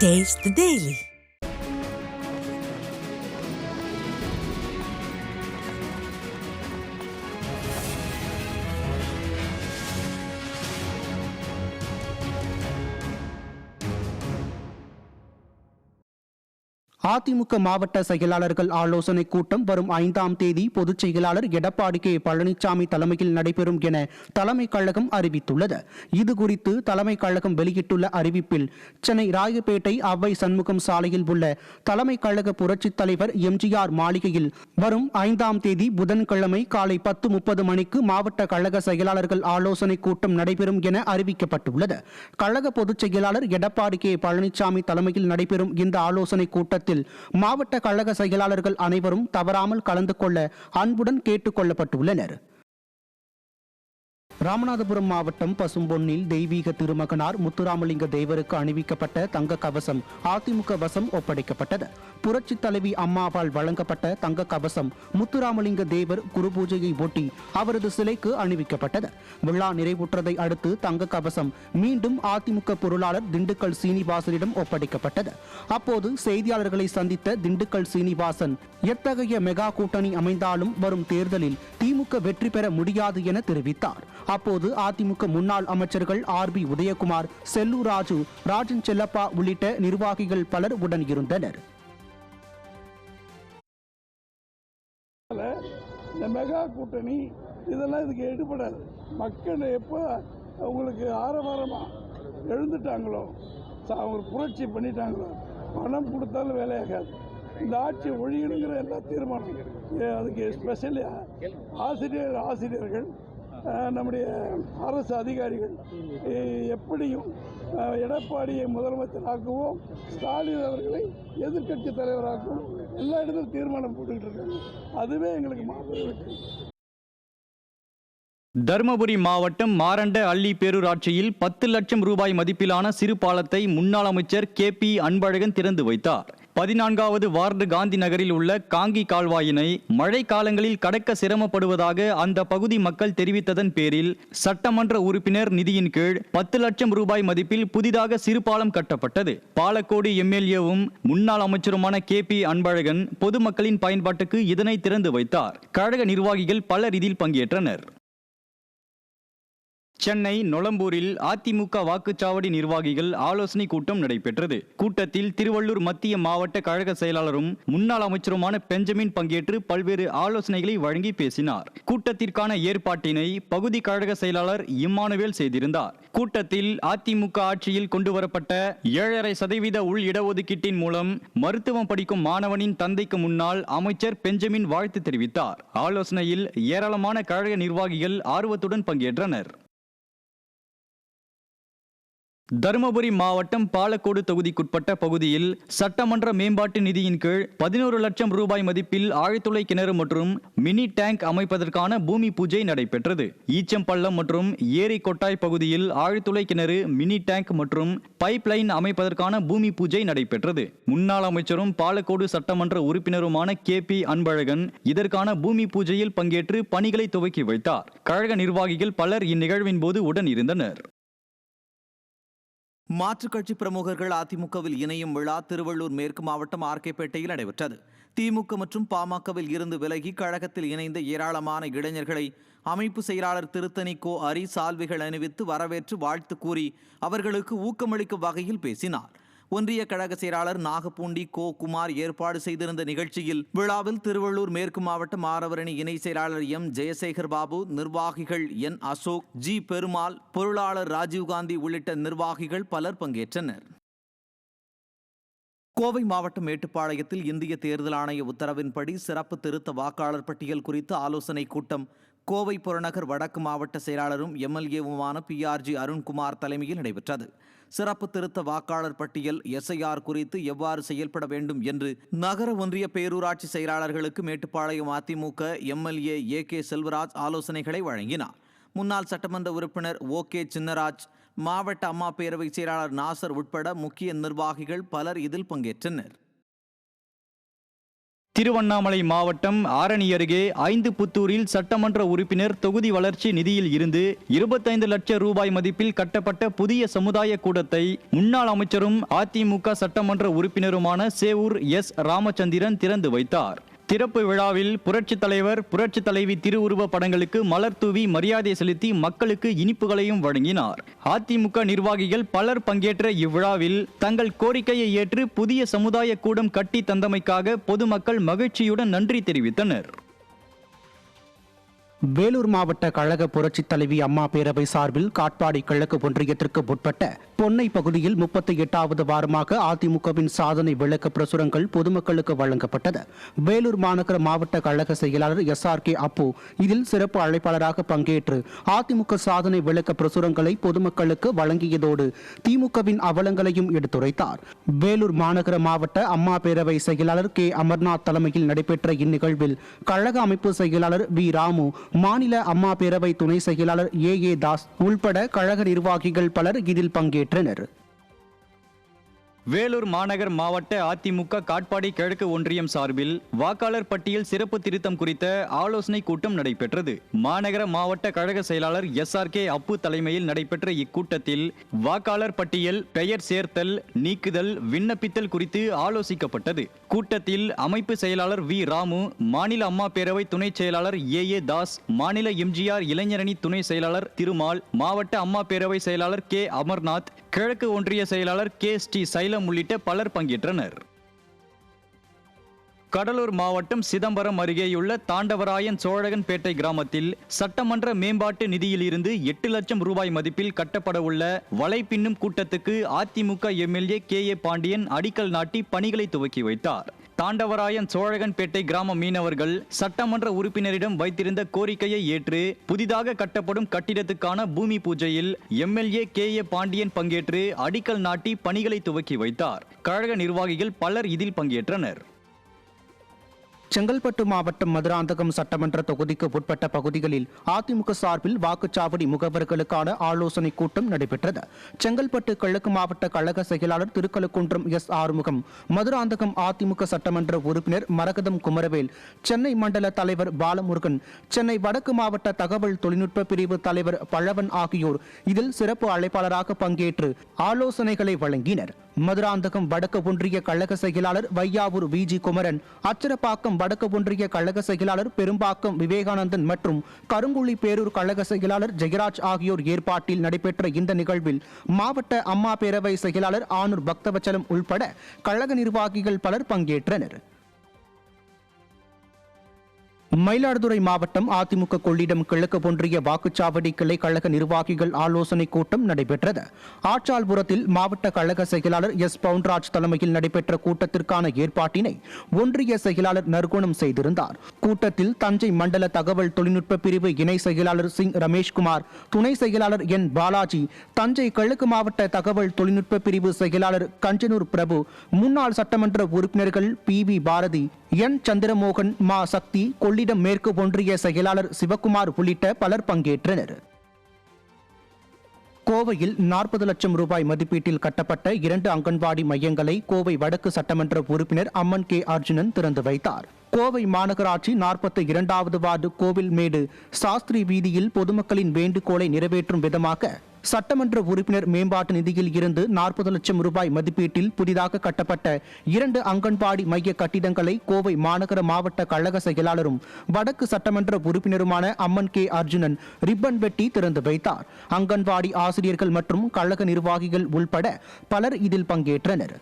Taste the Daily. AIADMK மாவட்ட செயலாளர்கள் ஆலோசனை கூட்டம் வரும் 5ஆம் தேதி பொதுச் செயலாளர் எடப்பாடி கே பழனிசாமி தலைமையில் நடைபெறும் என தலைமை கழகம் அறிவித்துள்ளது. இதுகுறித்து தலைமை கழகம் வெளியிட்டுள்ள அறிவிப்பில், சென்னை ராயப்பேட்டை அவ்வை சண்முகம் சாலையில் உள்ள தலைமை கழக புரட்சித் தலைவர் எம்ஜிஆர் மாளிகையில் வரும் 5ஆம் தேதி புதன்கிழமை காலை 10:30 மணிக்கு மாவட்ட கழக செயலாளர்கள் ஆலோசனை கூட்டம் நடைபெறும் என அறிவிக்கப்பட்டுள்ளது. கழக பொதுச் செயலாளர் எடப்பாடி கே பழனிசாமி தலைமையில் நடைபெறும் இந்த ஆலோசனை கூட்டத்தில் மாவட்ட கழக செயலாளர்கள் அனைவரும் தவறாமல் கலந்து கொள்ள அன்புடன் கேட்டுக் கொள்ளப்பட்டுள்ளனர். ராமநாதபுரம் மாவட்டம் பசும்பொன்னில் தெய்வீக திருமகனார் முத்துராமலிங்க தேவருக்கு அணிவிக்கப்பட்ட தங்க கவசம் அதிமுக வசம் ஒப்படைக்கப்பட்டது. புரட்சி தலைவி அம்மாவால் வழங்கப்பட்ட தங்க கவசம் முத்துராமலிங்க தேவர் குரு பூஜையை ஒட்டி அவரது சிலைக்கு அணிவிக்கப்பட்டது. விழா நிறைவுற்றதை அடுத்து தங்க கவசம் மீண்டும் அதிமுக பொருளாளர் திண்டுக்கல் சீனிவாசனிடம் ஒப்படைக்கப்பட்டது. அப்போது செய்தியாளர்களை சந்தித்த திண்டுக்கல் சீனிவாசன், எத்தகைய மெகா கூட்டணி அமைந்தாலும் வரும் தேர்தலில் திமுக வெற்றி பெற முடியாது என தெரிவித்தார். அப்போது அதிமுக முன்னாள் அமைச்சர்கள் ஆர்.பி. உதயகுமார், செல்லூர் ராஜு, ராஜன் செல்லப்பா உள்ளிட்ட நிர்வாகிகள் பலர் உடன் இருந்தனர். இந்த மெகா கூட்டணி இதெல்லாம் இதுக்கு எடுபடாது. மக்கள் எப்போ உங்களுக்கு ஆரவாரமா எழுந்துட்டாங்களோ, அவங்க புரட்சி பண்ணிட்டாங்களோ, பணம் கொடுத்தாலும் வேலையாகாது. இந்த ஆட்சி ஒழியணுங்கிற எல்லா தீர்மானம் அதுக்கு ஸ்பெஷலாக ஆசிரியர்கள் நம்முடைய அரசு அதிகாரிகள் எப்படியும் எடப்பாடியை முதலமைச்சராக்குவோம், ஸ்டாலின் அவர்களை எதிர்க்கட்சி தலைவராக்குவோம், எல்லா இடத்திலும் தீர்மானம் போட்டுக்கிட்டு இருக்காங்க. அதுவே எங்களுக்கு மாபெரும் வெற்றி. தருமபுரி மாவட்டம் மாரண்ட அள்ளி பேரூராட்சியில் 10 லட்சம் ரூபாய் மதிப்பிலான சிறு பாலத்தை முன்னாள் அமைச்சர் கே.பி. அன்பழகன் திறந்து வைத்தார். 14வது வார்டு காந்தி நகரில் உள்ள காங்கி கால்வாயினை மழை காலங்களில் கடக்க சிரமப்படுவதாக அந்த பகுதி மக்கள் தெரிவித்ததன் பேரில் சட்டமன்ற உறுப்பினர் நிதியின் கீழ் 10 லட்சம் ரூபாய் மதிப்பில் புதிதாக சிறு பாலம் கட்டப்பட்டது. பாலக்கோடு எம்எல்ஏவும் முன்னாள் அமைச்சருமான கே.பி. அன்பழகன் பொதுமக்களின் பயன்பாட்டுக்கு இதனை திறந்து வைத்தார். கழக நிர்வாகிகள் பலர் இதில் பங்கேற்றனர். சென்னை நொளம்பூரில் அதிமுக வாக்குச்சாவடி நிர்வாகிகள் ஆலோசனை கூட்டம் நடைபெற்றது. கூட்டத்தில் திருவள்ளூர் மத்திய மாவட்ட கழக செயலாளரும் முன்னாள் அமைச்சருமான பெஞ்சமின் பங்கேற்று பல்வேறு ஆலோசனைகளை வழங்கி பேசினார். கூட்டத்திற்கான ஏற்பாட்டினை பகுதி கழக செயலாளர் இம்மானுவேல் செய்திருந்தார். கூட்டத்தில் அதிமுக ஆட்சியில் கொண்டுவரப்பட்ட 7.5% உள் இடஒதுக்கீட்டின் மூலம் மருத்துவம் படிக்கும் மாணவனின் தந்தைக்கு முன்னாள் அமைச்சர் பெஞ்சமின் வாழ்த்து தெரிவித்தார். ஆலோசனையில் ஏராளமான கழக நிர்வாகிகள் ஆர்வத்துடன் பங்கேற்றனர். தருமபுரி மாவட்டம் பாலக்கோடு தொகுதிக்குட்பட்ட பகுதியில் சட்டமன்ற மேம்பாட்டு நிதியின் கீழ் 11 லட்சம் ரூபாய் மதிப்பில் ஆழ்துளை கிணறு மற்றும் மினி டேங்க் அமைப்பதற்கான பூமி பூஜை நடைபெற்றது. ஈச்சம்பள்ளம் மற்றும் ஏரி கொட்டாய் பகுதியில் ஆழ்துளை கிணறு, மினி டேங்க் மற்றும் பைப் லைன் அமைப்பதற்கான பூமி பூஜை நடைபெற்றது. முன்னாள் அமைச்சரும் பாலக்கோடு சட்டமன்ற உறுப்பினருமான கே.பி. அன்பழகன் இதற்கான பூமி பூஜையில் பங்கேற்று பணிகளை துவக்கி வைத்தார். கழக நிர்வாகிகள் பலர் இந்நிகழ்வின் போது உடன் இருந்தனர். மாற்றுக் கட்சி பிரமுகர்கள் அதிமுகவில் இணையும் விழா திருவள்ளூர் மேற்கு மாவட்டம் ஆர்கேபேட்டையில் நடைபெற்றது. திமுக மற்றும் பாமகவில் இருந்து விலகி கழகத்தில் இணைந்த ஏராளமான இளைஞர்களை அமைப்பு செயலாளர் திருத்தணி கோ. அரி சால்வைகள் அணிவித்து வரவேற்று வாழ்த்து கூறி அவர்களுக்கு ஊக்கமளிக்கும் வகையில் பேசினார். ஒன்றிய கழக செயலாளர் நாகப்பூண்டி கோ. குமார் ஏற்பாடு செய்திருந்த நிகழ்ச்சியில் விழாவில் திருவள்ளூர் மேற்கு மாவட்ட மாணவரணி இணை செயலாளர் எம். ஜெயசேகர் பாபு, நிர்வாகிகள் என். அசோக், ஜி. பெருமாள், பொருளாளர் ராஜீவ்காந்தி உள்ளிட்ட நிர்வாகிகள் பலர் பங்கேற்றனர். கோவை மாவட்டம் மேட்டுப்பாளையத்தில் இந்திய தேர்தல் ஆணைய உத்தரவின்படி சிறப்பு திருத்த வாக்காளர் பட்டியல் குறித்து ஆலோசனை கூட்டம் கோவை புறநகர் வடக்கு மாவட்ட செயலாளரும் எம்எல்ஏவுமான பி.ஆர்.ஜி. அருண்குமார் தலைமையில் நடைபெற்றது. சிறப்பு திருத்த வாக்காளர் பட்டியல் எஸ்ஐஆர் குறித்து எவ்வாறு செயல்பட வேண்டும் என்று நகர ஒன்றிய பேரூராட்சி செயலாளர்களுக்கு மேட்டுப்பாளையம் அதிமுக எம்எல்ஏ ஏ.கே. செல்வராஜ் ஆலோசனைகளை வழங்கினார். முன்னாள் சட்டமன்ற உறுப்பினர் ஓ.கே. சின்னராஜ், மாவட்ட அம்மா பேரவை செயலாளர் நாசர் உட்பட முக்கிய நிர்வாகிகள் பலர் இதில் பங்கேற்றனர். திருவண்ணாமலை மாவட்டம் ஆரணி அருகே 5 புத்தூரில் சட்டமன்ற உறுப்பினர் தொகுதி வளர்ச்சி நிதியில் இருந்து 25 லட்சம் ரூபாய் மதிப்பில் கட்டப்பட்ட புதிய சமுதாய கூடத்தை முன்னாள் அமைச்சரும் அதிமுக சட்டமன்ற உறுப்பினருமான சேவூர் எஸ் ராமச்சந்திரன் திறந்து வைத்தார். திறப்பு விழாவில் புரட்சித் தலைவர் புரட்சித் தலைவி திருவுருவ படங்களுக்கு மலர் தூவி மரியாதை செலுத்தி மக்களுக்கு இனிப்புகளையும் வழங்கினார். அதிமுக நிர்வாகிகள் பலர் பங்கேற்ற இவ்விழாவில் தங்கள் கோரிக்கையை ஏற்று புதிய சமுதாய கூடம் கட்டி தந்தமைக்காக பொதுமக்கள் மகிழ்ச்சியுடன் நன்றி தெரிவித்தனர். வேலூர் மாவட்ட கழக புரட்சித் தலைவி அம்மா பேரவை சார்பில் காட்பாடி கிழக்கு ஒன்றியத்திற்கு உட்பட்ட பொன்னை பகுதியில் 38வது வாரமாக அதிமுகவின் சாதனை விளக்க பிரசுரங்கள் பொதுமக்களுக்கு வழங்கப்பட்டது. வேலூர் மாநகர மாவட்ட கழக செயலாளர் SRK அப்பு இதில் சிறப்பு அழைப்பாளராக பங்கேற்று அதிமுக சாதனை விளக்க பிரசுரங்களை பொதுமக்களுக்கு வழங்கியதோடு திமுகவின் அவலங்களையும் எடுத்துரைத்தார். வேலூர் மாநகர மாவட்ட அம்மா பேரவை செயலாளர் K அமர்நாத் தலைமையில் நடைபெற்ற இந்நிகழ்வில் கழக அமைப்பு செயலாளர் V ராமு, மாநில அம்மா பேரவை துணை செயலாளர் AA தாஸ் உள்பட கழக நிர்வாகிகள் பலர் இதில் பங்கேற்றனர். வேலூர் மாநகர் மாவட்ட அதிமுக காட்பாடி கிழக்கு ஒன்றியம் சார்பில் வாக்காளர் பட்டியல் சிறப்பு திருத்தம் குறித்த ஆலோசனை கூட்டம் நடைபெற்றது. மாநகர மாவட்ட கழக செயலாளர் SRK அப்பு தலைமையில் நடைபெற்ற இக்கூட்டத்தில் வாக்காளர் பட்டியல் பெயர் சேர்த்தல், நீக்குதல், விண்ணப்பித்தல் குறித்து ஆலோசிக்கப்பட்டது. கூட்டத்தில் அமைப்பு செயலாளர் V ராமு, மாநில அம்மா பேரவை துணை செயலாளர் AA தாஸ், மாநில MGR இளைஞரணி துணை செயலாளர் திருமால், மாவட்ட அம்மா பேரவை செயலாளர் K அமர்நாத், கிழக்கு ஒன்றிய செயலாளர் K ஸ்ரீ சைலம் உள்ளிட்ட பலர் பங்கேற்றனர். கடலூர் மாவட்டம் சிதம்பரம் அருகேயுள்ள தாண்டவராயன் சோழகன்பேட்டை கிராமத்தில் சட்டமன்ற மேம்பாட்டு நிதியில் இருந்து 8 லட்சம் ரூபாய் மதிப்பில் கட்டப்பட உள்ள வலைப்பின்னும் கூட்டத்துக்கு அதிமுக MLA KA பாண்டியன் அடிக்கல் நாட்டி பணிகளை துவக்கி வைத்தார். தாண்டவராயன் சோழகன்பேட்டை கிராம மீனவர்கள் சட்டமன்ற உறுப்பினரிடம் வைத்திருந்த கோரிக்கையை ஏற்று புதிதாக கட்டப்படும் கட்டிடத்துக்கான பூமி பூஜையில் MLA KA பாண்டியன் பங்கேற்று அடிக்கல் நாட்டி பணிகளை துவக்கி வைத்தார். கழக நிர்வாகிகள் பலர் இதில் பங்கேற்றனர். செங்கல்பட்டு மாவட்டம் மதுராந்தகம் சட்டமன்ற தொகுதிக்கு உட்பட்ட பகுதிகளில் அதிமுக சார்பில் வாக்குச்சாவடி முகவர்களுக்கான ஆலோசனை கூட்டம் நடைபெற்றது. செங்கல்பட்டு கிழக்கு மாவட்ட கழக செயலாளர் திருக்கழுக்குன்றம் S ஆறுமுகம், மதுராந்தகம் அதிமுக சட்டமன்ற உறுப்பினர் மரகதம் குமரவேல், சென்னை மண்டல தலைவர் பாலமுருகன், சென்னை வடக்கு மாவட்ட தகவல் தொழில்நுட்ப பிரிவு தலைவர் பழவன் ஆகியோர் இதில் சிறப்பு அழைப்பாளராக பங்கேற்று ஆலோசனைகளை வழங்கினர். மதுராந்தகம் வடக்கு ஒன்றிய கழக செயலாளர் வையாவூர் VG குமரன், அச்சரப்பாக்கம் வடக்கு ஒன்றிய கழக செயலாளர் பெரும்பாக்கம் விவேகானந்தன் மற்றும் கருங்குழி பேரூர் கழக செயலாளர் ஜெயராஜ் ஆகியோர் ஏற்பாட்டில் நடைபெற்ற இந்த நிகழ்வில் மாவட்ட அம்மா பேரவை செயலாளர் ஆனூர் பக்தவச்சலம் உள்பட கழக நிர்வாகிகள் பலர் பங்கேற்றனர். மயிலாடுதுறை மாவட்டம் அதிமுக கொள்ளிடம் கிழக்கு ஒன்றிய வாக்குச்சாவடி கிளை கழக நிர்வாகிகள் ஆலோசனை கூட்டம் நடைபெற்றது. ஆற்றால்புரத்தில் மாவட்ட கழக செயலாளர் S பவுன்ராஜ் தலைமையில் நடைபெற்ற கூட்டத்திற்கான ஏற்பாட்டினை ஒன்றிய செயலாளர் நற்குணம் செய்திருந்தார். கூட்டத்தில் தஞ்சை மண்டல தகவல் தொழில்நுட்ப பிரிவு இணை செயலாளர் சிங் ரமேஷ்குமார், துணை செயலாளர் N பாலாஜி, தஞ்சை கிழக்கு மாவட்ட தகவல் தொழில்நுட்ப பிரிவு செயலாளர் கஞ்சனூர் பிரபு, முன்னாள் சட்டமன்ற உறுப்பினர்கள் PV பாரதி, N சந்திரமோகன், மா சக்தி, கொள்ளிடம் மேற்கு ஒன்றிய செயலாளர் சிவகுமார் உள்ளிட்ட பலர் பங்கேற்றனர். கோவையில் 40 லட்சம் ரூபாய் மதிப்பீட்டில் கட்டப்பட்ட 2 அங்கன்வாடி மையங்களை கோவை வடக்கு சட்டமன்ற உறுப்பினர் அம்மன் K அர்ஜுனன் திறந்து வைத்தார். கோவை மாநகராட்சி 42வது வார்டு கோவில்மேடு சாஸ்திரி வீதியில் பொதுமக்களின் வேண்டுகோளை நிறைவேற்றும் விதமாக சட்டமன்ற உறுப்பினர் மேம்பாட்டு நிதியில் இருந்து 40 லட்சம் ரூபாய் மதிப்பீட்டில் புதிதாக கட்டப்பட்ட 2 அங்கன்வாடி மைய கட்டிடங்களை கோவை மாநகர மாவட்ட கழக செயலாளரும் வடக்கு சட்டமன்ற உறுப்பினருமான அம்மன் K அர்ஜுனன் ரிப்பன் வெட்டி திறந்து வைத்தார். அங்கன்வாடி ஆசிரியர்கள் மற்றும் கழக நிர்வாகிகள் உள்பட பலர் இதில் பங்கேற்றனர்.